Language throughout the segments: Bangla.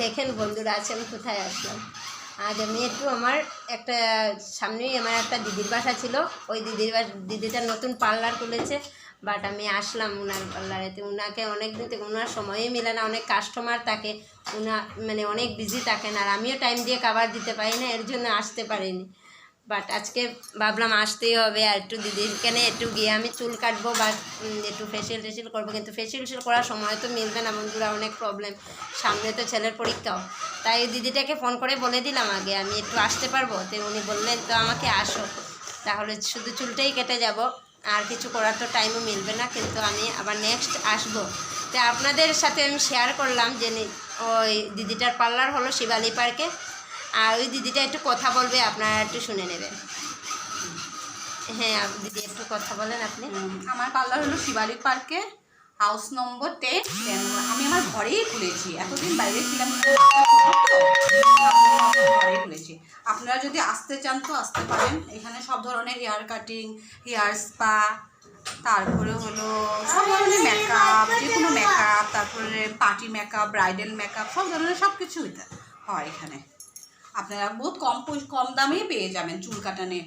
দেখেন বন্ধুরা, আছে আমি কোথায় আসলাম। আজ আমি একটু আমার একটা সামনেই আমার একটা দিদির বাসা ছিল, ওই দিদিটার নতুন পার্লার খুলেছে। বাট আমি আসলাম ওনার পার্লারেতে। ওনাকে অনেক দিন থেকে ওনার সময়ই মিলে না, অনেক কাস্টমার থাকে, মানে অনেক বিজি থাকেন, আর আমিও টাইম দিয়ে খাবার দিতে পারি না, এর জন্য আসতে পারিনি। বাট আজকে ভাবলাম আসতেই হবে, আর একটু দিদির কেনে একটু গিয়ে আমি চুল কাটবো বা একটু ফেসিয়াল টেসিয়াল করবো, কিন্তু ফেসিয়াল টেসিয়াল করার সময় তো মিলবে না বন্ধুরা, অনেক প্রবলেম, সামনে তো ছেলের পরীক্ষাও। তাই দিদিটাকে ফোন করে বলে দিলাম আগে আমি একটু আসতে পারবো, তো উনি বললেন তো আমাকে আসো, তাহলে শুধু চুলটাই কেটে যাব, আর কিছু করার তো টাইমও মিলবে না, কিন্তু আমি আবার নেক্সট আসবো। তো আপনাদের সাথে আমি শেয়ার করলাম যে ওই দিদিটার পার্লার হলো শিবালী পার্কে, আর ওই দিদিটা একটু কথা বলবে, আপনারা একটু শুনে নেবেন। হ্যাঁ দিদি একটু কথা বলেন আপনি। আমার পার্লার হলো শিবালী পার্কে, হাউস নম্বর 10। আমি আমার ঘরেই খুলেছি, এতদিন বাইরে ছিলাম, ঘরেই খুলেছি। আপনারা যদি আসতে চান তো আসতে পারেন। এখানে সব ধরনের হেয়ার কাটিং, হেয়ার স্পা, তারপরে হলো সব ধরনের মেকআপ, যে কোনো মেকআপ, তারপরে পার্টি মেকআপ, ব্রাইডাল মেকআপ, সব ধরনের সব কিছু হয় এখানে। আপনারা বহুত কম দামেই পেয়ে যাবেন চুল কাটানে,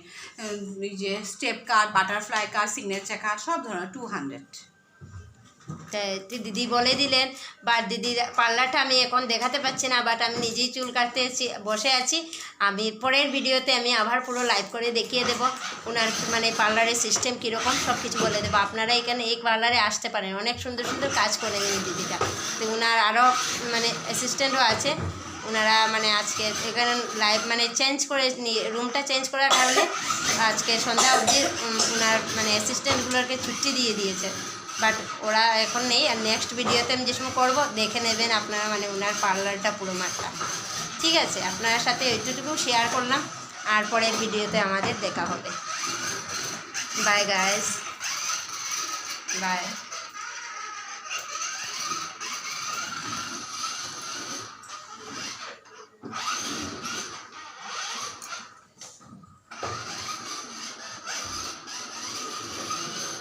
এই যে স্টেপ কাট, বাটারফ্লাই কাট, সিগনেচার কাট, সব ধরনের 200। দিদি বলে দিলেন, বাট দিদির পার্লারটা আমি এখন দেখাতে পাচ্ছি না, বাট আমি নিজেই চুল কাটতে বসে আছি। আমি পরের ভিডিওতে আমি আবার পুরো লাইভ করে দেখিয়ে দেবো ওনার মানে পার্লারের সিস্টেম কীরকম, সব কিছু বলে দেবো। আপনারা এখানে এই পার্লারে আসতে পারেন, অনেক সুন্দর সুন্দর কাজ করেন এই দিদিটা। তো ওনার আরও মানে অ্যাসিস্ট্যান্টও আছে, ওনারা মানে আজকে এখানে লাইভ মানে চেঞ্জ করে রুমটা চেঞ্জ করার কারণে আজকে সন্ধ্যা অবধি ওনার মানে অ্যাসিস্ট্যান্টগুলোকে ছুটি দিয়ে দিয়েছে, বাট ওরা এখন নেই। আর নেক্সট ভিডিওতে আমি যে সময় করবো দেখে নেবেন আপনারা, মানে ওনার পার্লারটা পুরো মাঠটা। ঠিক আছে, আপনার সাথে এইটুকু শেয়ার করলাম, আর পরের ভিডিওতে আমাদের দেখা হবে। Bye guys, by.